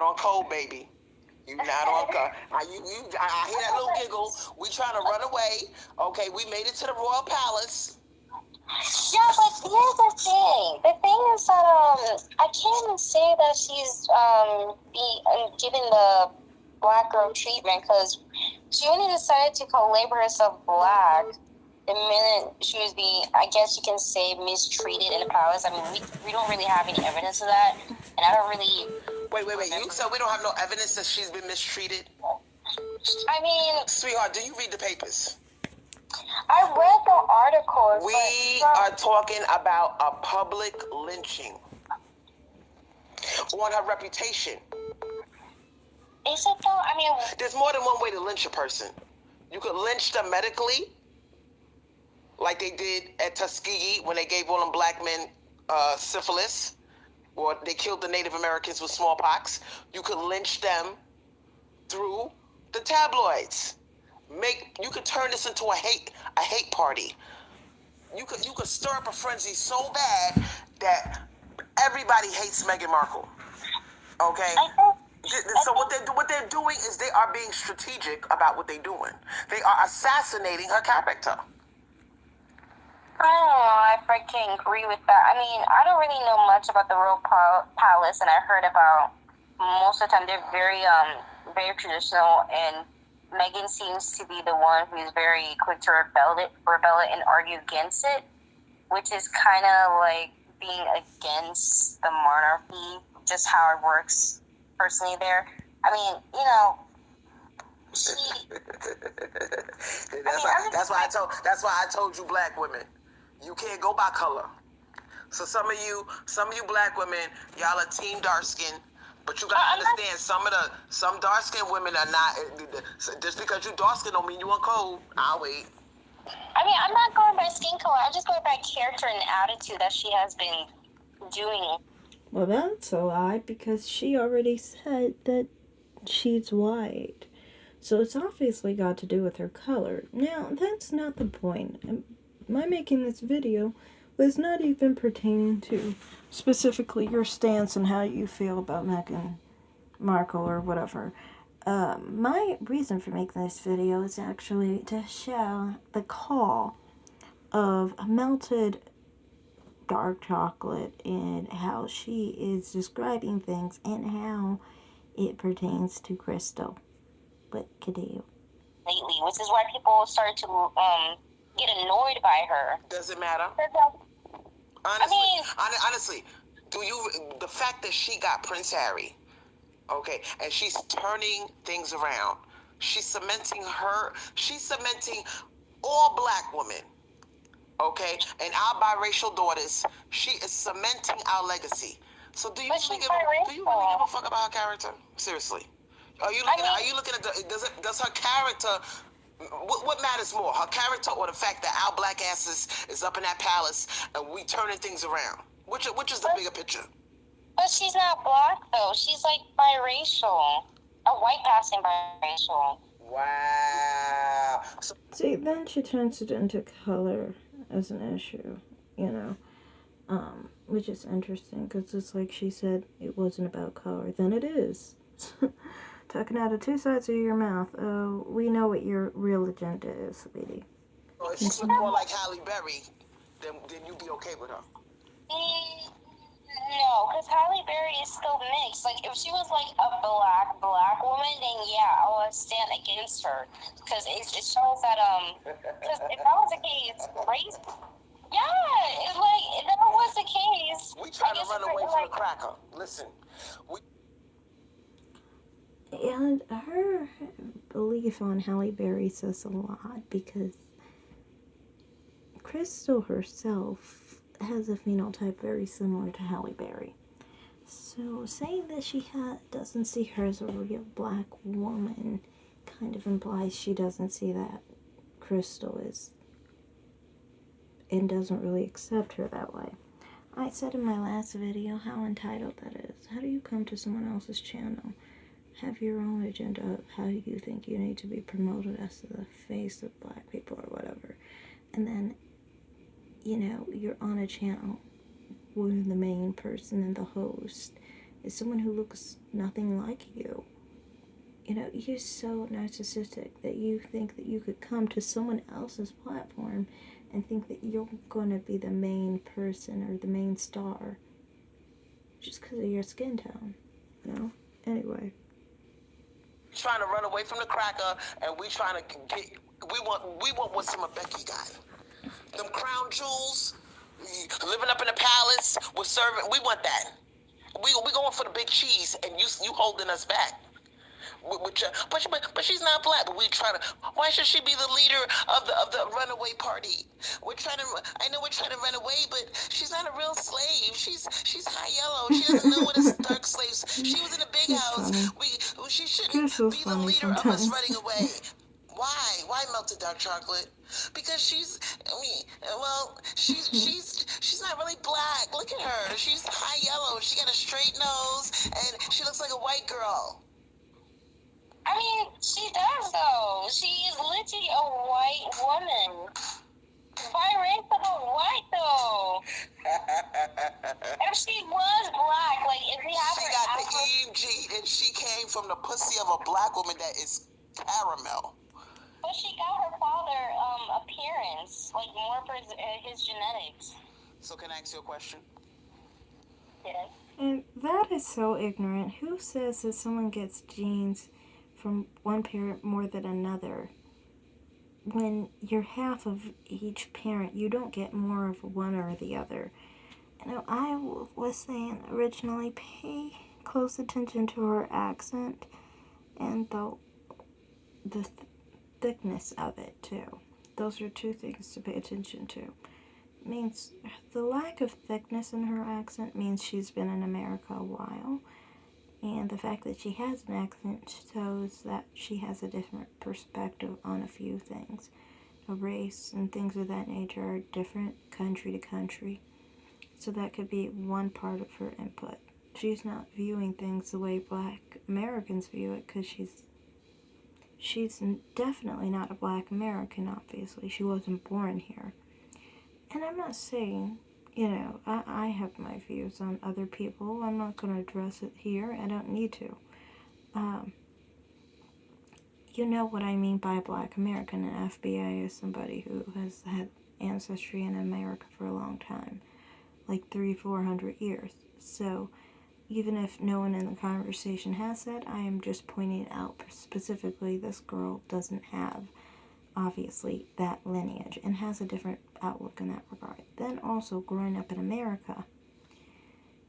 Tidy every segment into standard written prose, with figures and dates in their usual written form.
on code, baby. You not on code. I hear that little giggle. We trying to run away. Okay, we made it to the royal palace. Yeah, but here's the thing. The thing is that I can't say that she's given the black girl treatment, because she only decided to label herself black the minute she was being, I guess you can say, mistreated in the palace. I mean, we don't really have any evidence of that, and I don't really. Wait. You said we don't have no evidence that she's been mistreated? I mean, sweetheart, do you read the papers? I read the articles. We are talking about a public lynching on her reputation. Is it though? I mean, there's more than one way to lynch a person. You could lynch them medically, like they did at Tuskegee when they gave all them black men syphilis, or they killed the Native Americans with smallpox. You could lynch them through the tabloids. You could turn this into a hate party. You could stir up a frenzy so bad that everybody hates Meghan Markle. Okay? So what they're doing is they are being strategic about what they're doing. They are assassinating her character. I don't know. I freaking agree with that. I mean, I don't really know much about the royal palace, and I heard about most of the time they're very traditional, and Meghan seems to be the one who's very quick to rebel it and argue against it, which is kind of like being against the monarchy, just how it works personally there. I mean, you know, that's why I told you black women, you can't go by color. So some of you black women, y'all are team dark skin. But you gotta understand, some dark skinned women are not. Just because you dark skin don't mean you on code. I'll wait. I mean, I'm not going by skin color. I'm just going by character and attitude that she has been doing. Well, that's a lie, because she already said that she's white. So it's obviously got to do with her color. Now, that's not the point. My making this video was not even pertaining to specifically your stance and how you feel about Meghan Markle or whatever. My reason for making this video is actually to show the call of melted dark chocolate and how she is describing things and how it pertains to Crystal. What could you? Lately, which is why people started to get annoyed by her. Does it matter? Honestly, the fact that she got Prince Harry, okay, and she's turning things around, she's cementing all black women, okay, and our biracial daughters, she is cementing our legacy. So do you really give a fuck about her character? Seriously. Are you looking at does her character, what matters more, her character or the fact that our black asses is up in that palace and we turning things around? Which is the bigger picture? But she's not black though. She's like biracial, a white passing biracial. Wow. See, then she turns it into color as an issue, which is interesting because it's like she said it wasn't about color. Then it is. Talking out of two sides of your mouth. Oh, we know what your real agenda is, sweetie. Well, if she's more like Halle Berry, then you'd be okay with her. No, because Halle Berry is still mixed. Like, if she was like a black woman, then yeah, I would stand against her. Because it shows that, because if that was the case, race. Yeah, if that was the case. We trying to run away from the cracker. Listen, And her belief on Halle Berry says a lot, because Crystal herself has a phenotype very similar to Halle Berry. So saying that she doesn't see her as a real black woman kind of implies she doesn't see that Crystal is, and doesn't really accept her that way. I said in my last video how entitled that is. How do you come to someone else's channel, have your own agenda of how you think you need to be promoted as the face of black people or whatever, and then, you're on a channel where the main person and the host is someone who looks nothing like you. You know, you're so narcissistic that you think that you could come to someone else's platform and think that you're going to be the main person or the main star just because of your skin tone, you know? Anyway. Trying to run away from the cracker, and we trying to get. We want what some of Becky got. Them crown jewels, living up in the palace, we're serving. We want that. We going for the big cheese, and you holding us back. But she's not black. But we trying to. Why should she be the leader of the runaway party? We're trying to. I know we're trying to run away, but she's not a real slave. She's high yellow. She doesn't know what is dark slaves. She was in a big house. Funny. She shouldn't be the leader of us running away. Why? Why melted dark chocolate? Because she's not really black. Look at her. She's high yellow. She got a straight nose, and she looks like a white girl. I mean, she does though. She is literally a white woman. Why race to the white though? If she was black, like if we have she her got the EMG, and she came from the pussy of a black woman that is caramel. But she got her father appearance, like more for his genetics. So can I ask you a question? Yes. And that is so ignorant. Who says that someone gets genes from one parent more than another? When you're half of each parent, you don't get more of one or the other. You know, I was saying originally, pay close attention to her accent and the thickness of it too. Those are two things to pay attention to. It means the lack of thickness in her accent means she's been in America a while, and the fact that she has an accent shows that she has a different perspective on a few things. A race and things of that nature are different country to country, so that could be one part of her input. She's not viewing things the way black Americans view it, because she's definitely not a black American, obviously. She wasn't born here. And I'm not saying, you know, I have my views on other people. I'm not going to address it here. I don't need to. You know what I mean by black American, and FBI is somebody who has had ancestry in America for a long time, like 300-400 years. So even if no one in the conversation has that, I am just pointing out specifically this girl doesn't have, obviously, that lineage and has a different outlook in that regard. Then also growing up in America,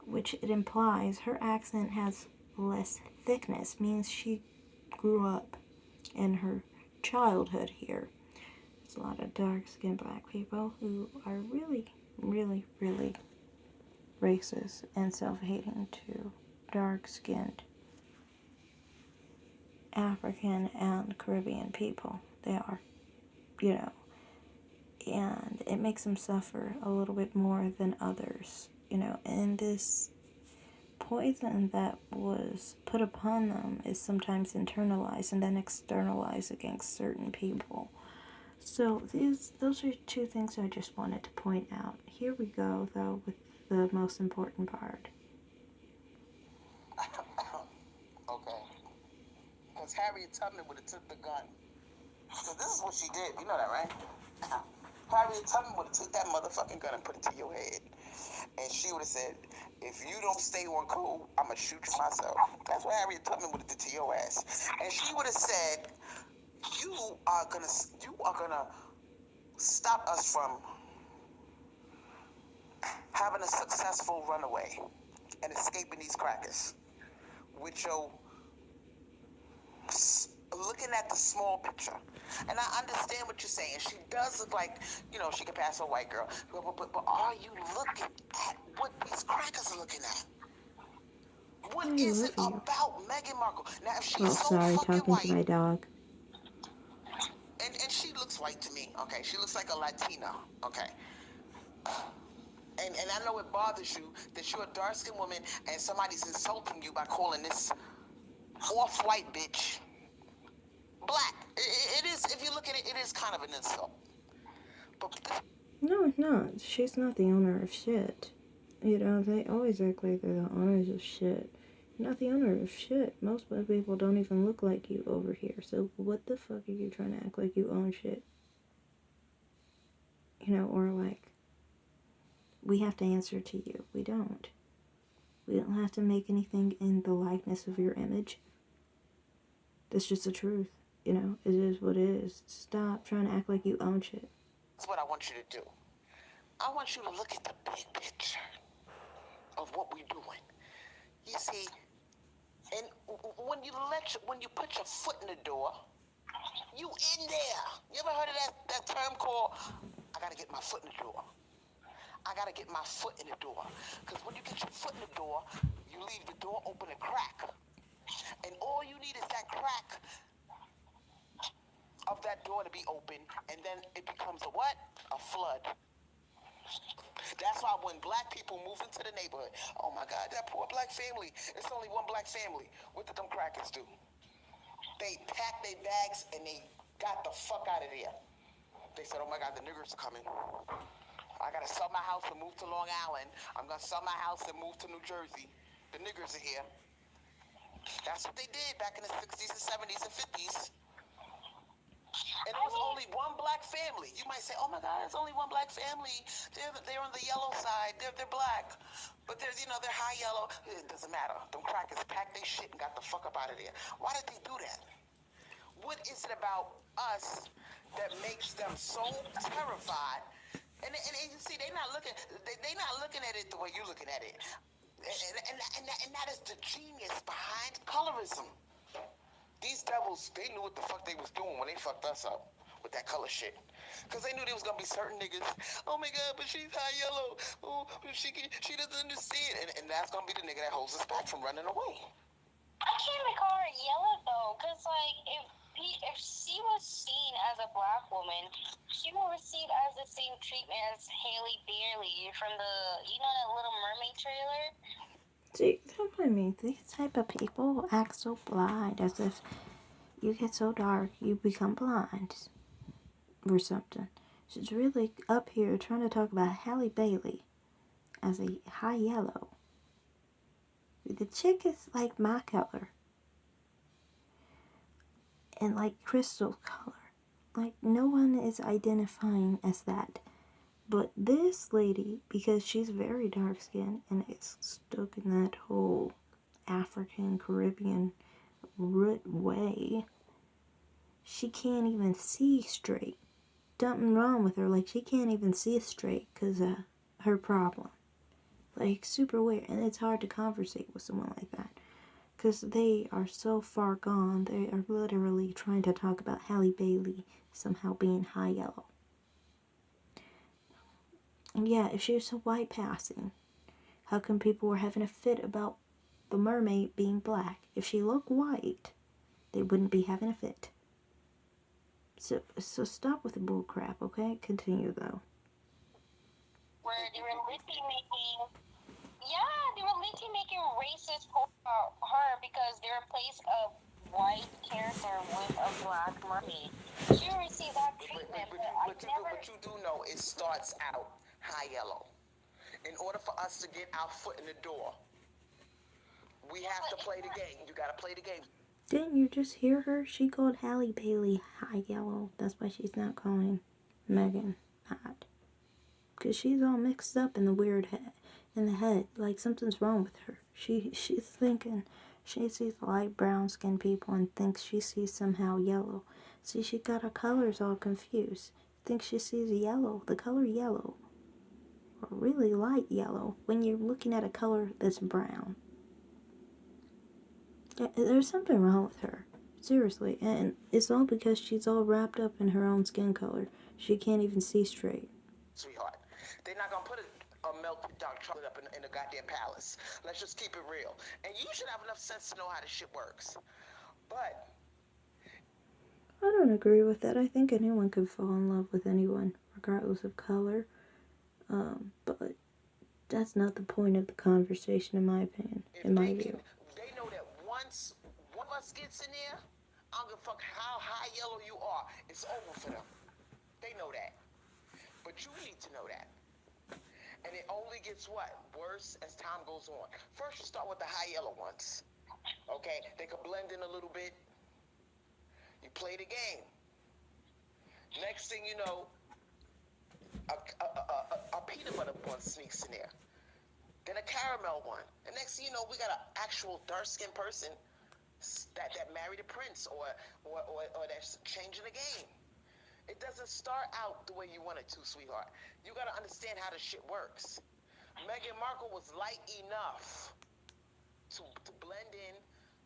which it implies her accent has less thickness, means she grew up in her childhood here. There's a lot of dark-skinned black people who are really, really, really racist and self-hating to dark-skinned African and Caribbean people. They are, you know, and it makes them suffer a little bit more than others, you know, and this poison that was put upon them is sometimes internalized and then externalized against certain people. So those are two things I just wanted to point out. Here we go, though, with the most important part. Okay. Because Harriet Tubman would have took the gun. Because this is what she did. You know that, right? Harriet Tubman would have took that motherfucking gun and put it to your head. And she would have said, if you don't stay on code, I'm going to shoot you myself. That's what Harriet Tubman would have did to your ass. And she would have said, you are gonna stop us from having a successful runaway and escaping these crackers with your looking at the small picture. And I understand what you're saying. She does look like, you know, she can pass for a white girl. But are you looking at what these crackers are looking at? What is it about Meghan Markle? Now, if she's so fucking talking white, to my dog. And she looks white to me, okay? She looks like a Latina, okay? And I know it bothers you that you're a dark-skinned woman and somebody's insulting you by calling this off-white bitch black. It is, if you look at it, it is kind of an insult. But No, it's not. She's not the owner of shit. You know, they always act like they're the owners of shit. You're not the owner of shit. Most people don't even look like you over here. So what the fuck are you trying to act like you own shit? You know, or like, we have to answer to you. We don't. We don't have to make anything in the likeness of your image. That's just the truth. You know, it is what it is. Stop trying to act like you own shit. That's what I want you to do. I want you to look at the big picture of what we're doing. You see, and when you put your foot in the door, you in there. You ever heard of that term called, I gotta get my foot in the door. I gotta get my foot in the door. Because when you get your foot in the door, you leave the door open a crack. And all you need is that crack of that door to be open, and then it becomes a what? A flood. That's why when black people move into the neighborhood, oh my God, that poor black family. It's only one black family. What did them crackers do? They packed their bags and they got the fuck out of there. They said, oh my God, the niggers are coming. I gotta sell my house and move to Long Island. I'm gonna sell my house and move to New Jersey. The niggers are here. That's what they did back in the 60s and 70s and 50s. And it was only one black family. You might say, oh my God, it's only one black family. They're on the yellow side. They're black. But they're high yellow. It doesn't matter. Them crackers packed their shit and got the fuck up out of there. Why did they do that? What is it about us that makes them so terrified? And you see, they're not looking at it the way you're looking at it. And that is the genius behind colorism. These devils, they knew what the fuck they was doing when they fucked us up with that color shit. Because they knew there was going to be certain niggas, oh my God, but she's high yellow. Oh, she doesn't understand. And that's going to be the nigga that holds us back from running away. I can't even call her yellow, though, because, like, if she was seen as a black woman, she would receive as the same treatment as Halle Bailey from the, that Little Mermaid trailer? See, I mean, these type of people act so blind, as if you get so dark, you become blind, or something. She's really up here trying to talk about Halle Bailey as a high yellow. The chick is like my color. And like crystal color. Like, no one is identifying as that. But this lady, because she's very dark skinned and is stuck in that whole African Caribbean root way, she can't even see straight. Something wrong with her. Like, she can't even see straight because of her problem. Like, super weird. And it's hard to conversate with someone like that, because they are so far gone. They are literally trying to talk about Halle Bailey somehow being high yellow. And yeah, if she was so white passing, how come people were having a fit about the mermaid being black? If she looked white, they wouldn't be having a fit. So stop with the bull crap, okay? Continue, though. Where they were literally making racist posts about her because they replaced a white character with a black mermaid. She received that treatment, But you do know it starts out high yellow. In order for us to get our foot in the door, we have to play the game. You gotta play the game. Didn't you just hear her? She called Halle Bailey high yellow. That's why she's not calling Megan that. Because she's all mixed up in the head. Like, something's wrong with her. She's thinking she sees light brown skinned people and thinks she sees somehow yellow. See, she got her colors all confused. Thinks she sees yellow, the color yellow. Or really light yellow when you're looking at a color that's brown. There's something wrong with her. Seriously. And it's all because she's all wrapped up in her own skin color. She can't even see straight. Sweetheart, they're not gonna put a melted dark chocolate up in the goddamn palace. Let's just keep it real. And you should have enough sense to know how this shit works. But I don't agree with that. I think anyone could fall in love with anyone, regardless of color. But that's not the point of the conversation, in my opinion, in my view. They know that once one of us gets in there, I don't give a fuck how high yellow you are. It's over for them. They know that. But you need to know that. And it only gets what? Worse as time goes on. First, you start with the high yellow ones. Okay? They could blend in a little bit. You play the game. Next thing you know, a peanut butter one sneaks in there. Then a caramel one. And next thing you know, we got an actual dark-skinned person that married a prince or that's changing the game. It doesn't start out the way you want it to, sweetheart. You got to understand how the shit works. Meghan Markle was light enough to blend in,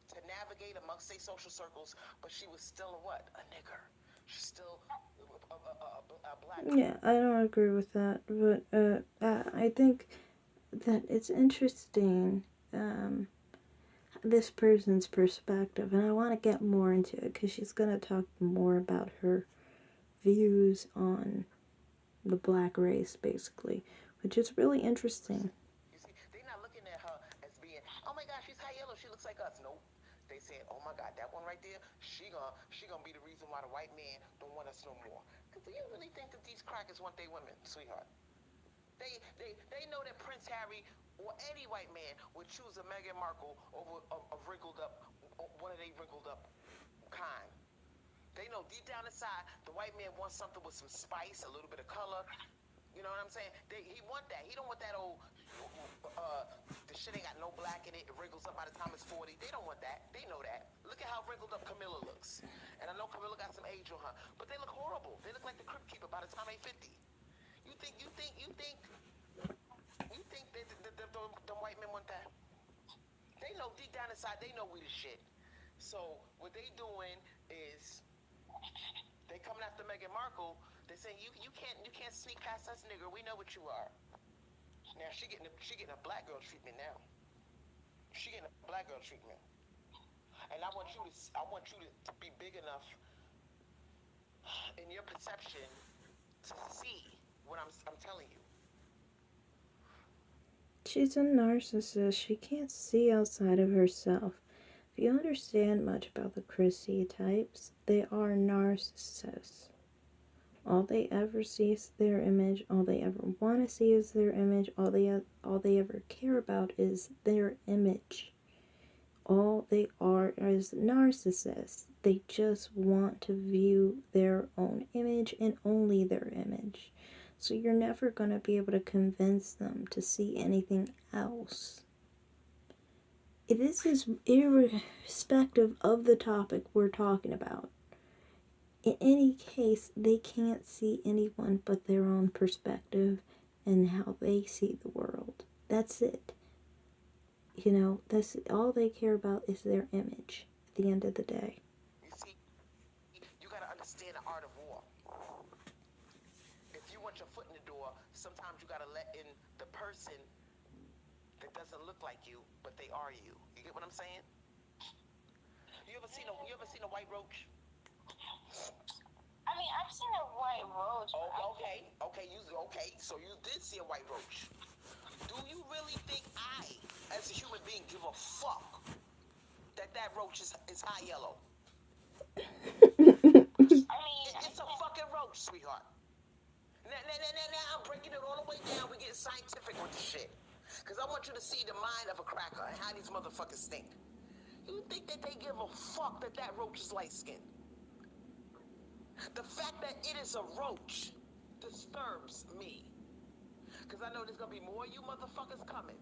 to navigate amongst their social circles, but she was still a what? A nigger. She's still a black. Yeah, I don't agree with that, but I think that it's interesting, this person's perspective, and I want to get more into it because she's going to talk more about her views on the black race, basically, which is really interesting. You see, they're not looking at her as being, oh my gosh, she's high yellow, she looks like us. Nope. They said, oh my God, that one right there, she gonna be the reason why the white man don't want us no more. Because do you really think that these crackers want their women, sweetheart? They know that Prince Harry or any white man would choose a Meghan Markle over a wrinkled up, one of they wrinkled up kind. They know deep down inside the white man wants something with some spice, a little bit of color. You know what I'm saying? He want that. He don't want that old, the shit ain't got no black in it. It wrinkles up by the time it's 40. They don't want that. They know that. Look at how wrinkled up Camilla looks. And I know Camilla got some age on her, but they look horrible. They look like the Crypt Keeper by the time they 50. You think that the white men want that? They know deep down inside, they know we the shit. So what they doing is they coming after Meghan Markle. They saying you can't sneak past us, nigger. We know what you are. Now she getting a black girl treatment now. She getting a black girl treatment. And I want you to be big enough in your perception to see what I'm telling you. She's a narcissist. She can't see outside of herself. If you understand much about the Chrissy types, they are narcissists. All they ever see is their image. All they ever want to see is their image. All they ever care about is their image. All they are is narcissists. They just want to view their own image and only their image. So you're never going to be able to convince them to see anything else. This is irrespective of the topic we're talking about. In any case, they can't see anyone but their own perspective and how they see the world. That's it. You know, that's all they care about is their image at the end of the day. You see, you gotta understand the art of war. If you want your foot in the door, sometimes you gotta let in the person that doesn't look like you, but they are you. You get what I'm saying? You ever seen a white roach? I mean, I've seen a white roach. Oh, okay. So you did see a white roach. Do you really think I, as a human being, give a fuck that roach is high yellow? I mean, It's a fucking roach, sweetheart. Now, I'm breaking it all the way down. We get scientific with the shit. Because I want you to see the mind of a cracker and how these motherfuckers think. You think that they give a fuck that roach is light-skinned? The fact that it is a roach disturbs me. Because I know there's going to be more of you motherfuckers coming.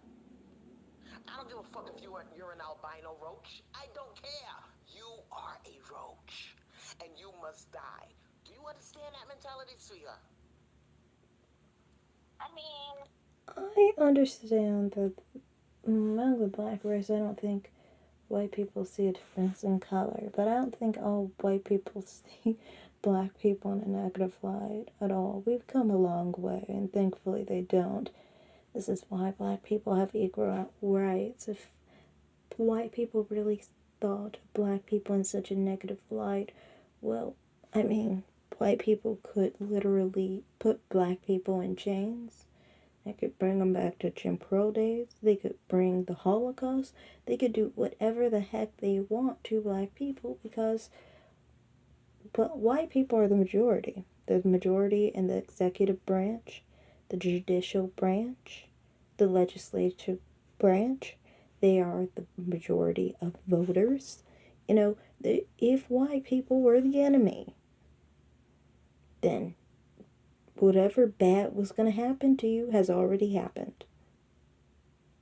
I don't give a fuck if you're an albino roach. I don't care. You are a roach. And you must die. Do you understand that mentality, sweetheart? I mean, I understand that among the black race, I don't think white people see a difference in color, but I don't think all white people see black people in a negative light at all. We've come a long way, and thankfully they don't. This is why black people have equal rights. If white people really thought of black people in such a negative light, well, I mean, white people could literally put black people in chains. They could bring them back to Jim Crow days. They could bring the Holocaust. They could do whatever the heck they want to black people but white people are the majority. They're the majority in the executive branch. the judicial branch, the legislative branch. They are the majority of voters. You know, if white people were the enemy, then whatever bad was going to happen to you has already happened.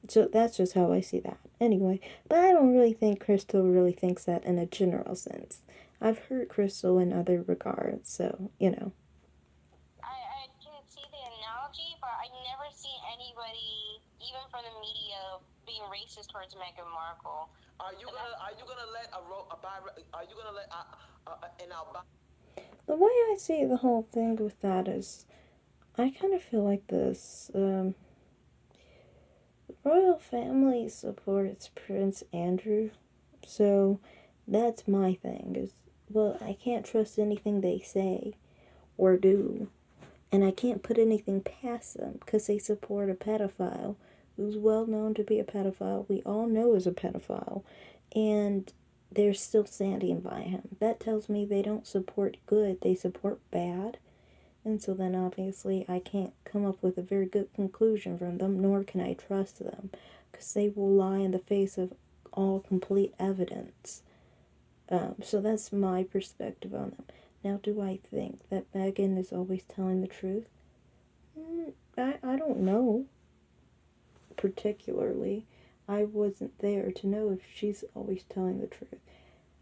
So that's just how I see that. Anyway, but I don't really think Crystal really thinks that in a general sense. I've heard Crystal in other regards, so, you know. I can see the analogy, but I never see anybody, even from the media, being racist towards Meghan Markle. Are you gonna let an albino? The way I see the whole thing with that is, I kind of feel like this. The royal family supports Prince Andrew, so that's my thing. Is, well, I can't trust anything they say or do, and I can't put anything past them because they support a pedophile who's well known to be a pedophile. We all know is a pedophile, and they're still standing by him. That tells me they don't support good, they support bad. And so then obviously I can't come up with a very good conclusion from them, nor can I trust them, because they will lie in the face of all complete evidence. So that's my perspective on them. Now, do I think that Meghan is always telling the truth? I don't know, particularly. I wasn't there to know if she's always telling the truth.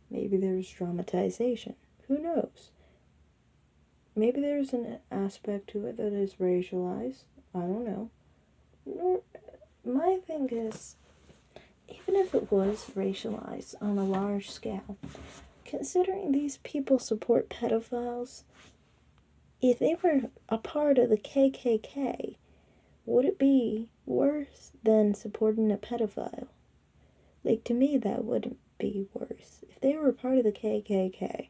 Maybe there's dramatization. Who knows? Maybe there's an aspect to it that is racialized. I don't know. My thing is, even if it was racialized on a large scale, considering these people support pedophiles, if they were a part of the KKK, would it be worse than supporting a pedophile? Like, to me, that wouldn't be worse. If they were a part of the KKK,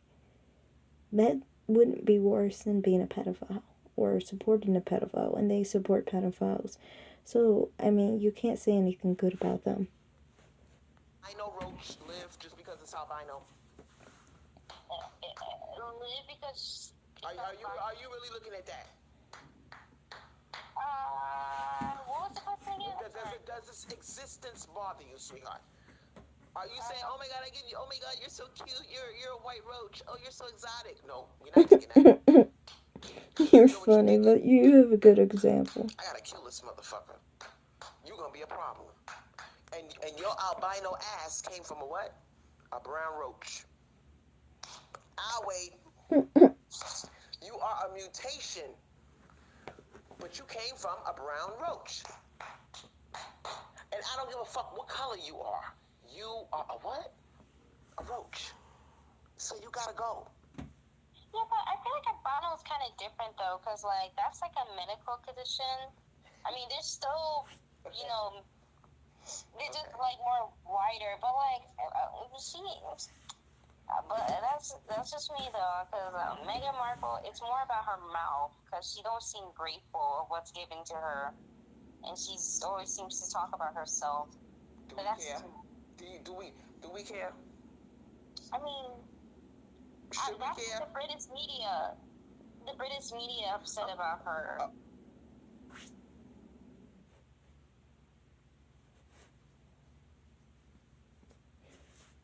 that wouldn't be worse than being a pedophile or supporting a pedophile, and they support pedophiles. So, I mean, you can't say anything good about them. I know roach live just because it's albino. Live because. Are you really looking at that? What was the question again? Does this existence bother you, sweetheart? Are you saying, oh my god, oh my god, you're so cute, you're a white roach, oh, you're so exotic? No, you're not thinking that. You're funny, but you have a good example. I gotta kill this motherfucker. You're gonna be a problem. And your albino ass came from a what? A brown roach. I'll wait. You are a mutation, but you came from a brown roach. And I don't give a fuck what color you are. You are a what? A roach. So you gotta go. Yeah, but I feel like albino is kind of different though, because like that's like a medical condition. I mean, they're still, you know, they're just like more wider. But like, but that's just me though, because Meghan Markle, it's more about her mouth, because she don't seem grateful of what's given to her, and she's always seems to talk about herself. Do we care? Do we care? I mean, should we care? The British media upset about her.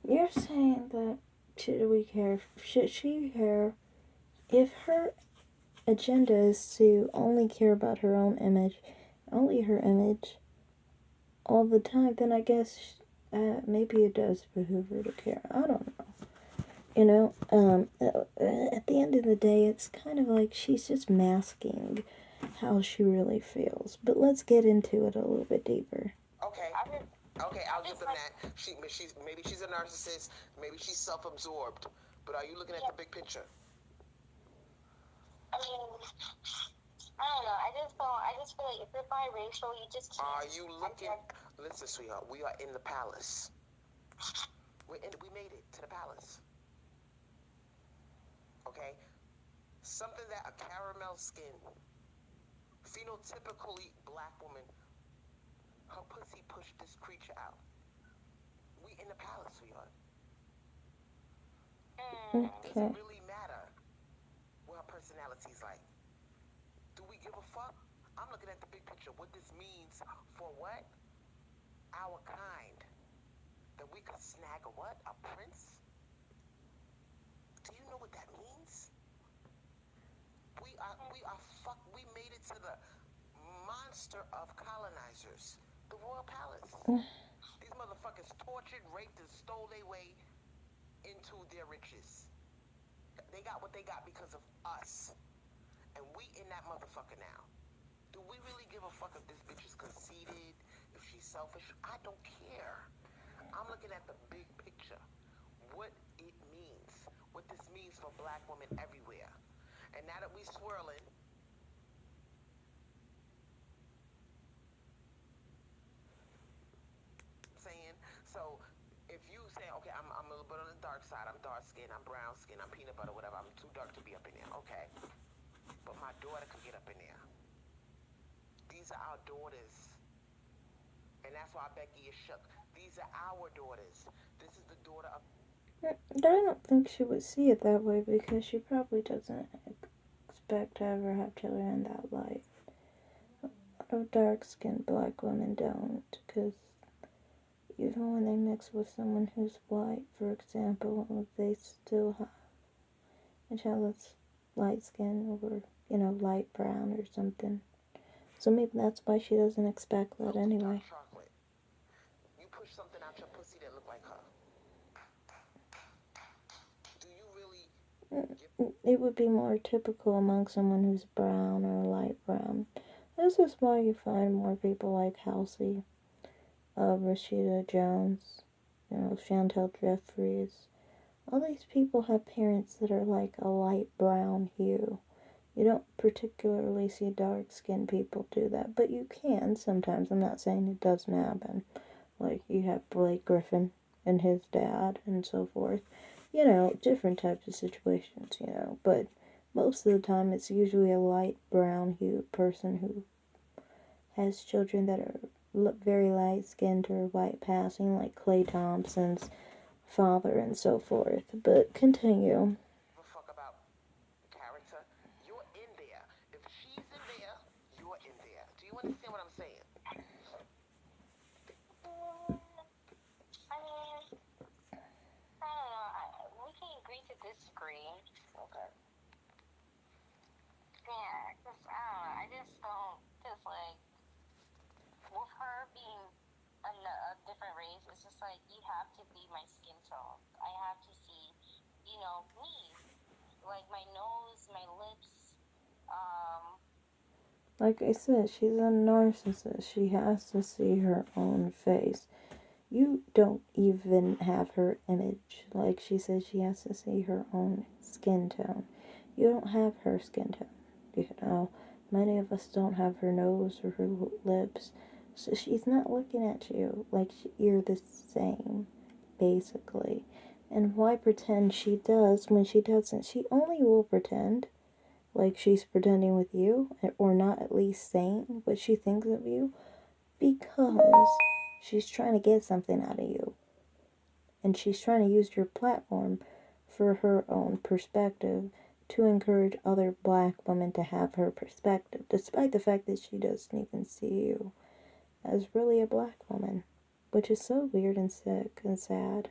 You're saying that should we care? Should she care? If her agenda is to only care about her own image, only her image, all the time, then I guess maybe it does behoove her to care. I don't know. You know, at the end of the day, it's kind of like she's just masking how she really feels. But let's get into it a little bit deeper. Okay, I'll give them that. Maybe she's a narcissist. Maybe she's self-absorbed. But are you looking at the big picture? I mean, I don't know. I just feel like if you're biracial, you just can't. Are you looking? Listen, sweetheart. We are in the palace. We made it to the palace. Okay? Something that a caramel skin, phenotypically black woman, her pussy pushed this creature out. We in the palace, sweetheart. Okay. Does it really matter what her personality's like? Do we give a fuck? I'm the looking at the big picture. What this means for what? Our kind. That we could snag a what? A prince? Do you know what that means? We made it to the monster of colonizers. The royal palace. These motherfuckers tortured, raped, and stole their way into their riches. They got what they got because of us. And we in that motherfucker now. Do we really give a fuck if this bitch is conceited, if she's selfish? I don't care. I'm looking at the big picture. What it means. What this means for black women everywhere. And now that we swirling, saying, so if you say, okay, I'm a little bit on the dark side, I'm dark skinned, I'm brown skinned, I'm peanut butter, whatever, I'm too dark to be up in there, okay. But my daughter could get up in there. These are our daughters. And that's why Becky is shook. These are our daughters. This is the daughter of... I don't think she would see it that way because she probably doesn't expect to ever have children in that life. A lot of dark-skinned black women don't, because even when they mix with someone who's white, for example, they still have a child that's light skin or, light brown or something. So maybe that's why she doesn't expect that anyway. Chocolate. You push something out your pussy that look like her. Do you really... It would be more typical among someone who's brown or light brown. This is why you find more people like Halsey, Rashida Jones, Chantel Jeffries. All these people have parents that are like a light brown hue. You don't particularly see dark-skinned people do that, but you can sometimes. I'm not saying it doesn't happen. Like, you have Blake Griffin and his dad and so forth. Different types of situations, but most of the time it's usually a light brown hue person who has children that are very light-skinned or white passing, like Klay Thompson's father and so forth. But continue. Fuck about character. You're in there. If she's in there, you're in there. Do you understand what I'm saying? I mean, I don't know. We can agree to disagree. Okay. Yeah, because I don't know. I just don't. Because, like, with her being a different race, it's just like, you have to be my skin tone. I have to see, me. Like, my nose, my lips, Like I said, she's a narcissist. She has to see her own face. You don't even have her image. Like she says, she has to see her own skin tone. You don't have her skin tone. Many of us don't have her nose or her lips. So she's not looking at you like you're the same, basically. And why pretend she does when she doesn't? She only will pretend like she's pretending with you, or not at least saying what she thinks of you, because she's trying to get something out of you. And she's trying to use your platform for her own perspective to encourage other black women to have her perspective, despite the fact that she doesn't even see you as really a black woman, which is so weird and sick and sad.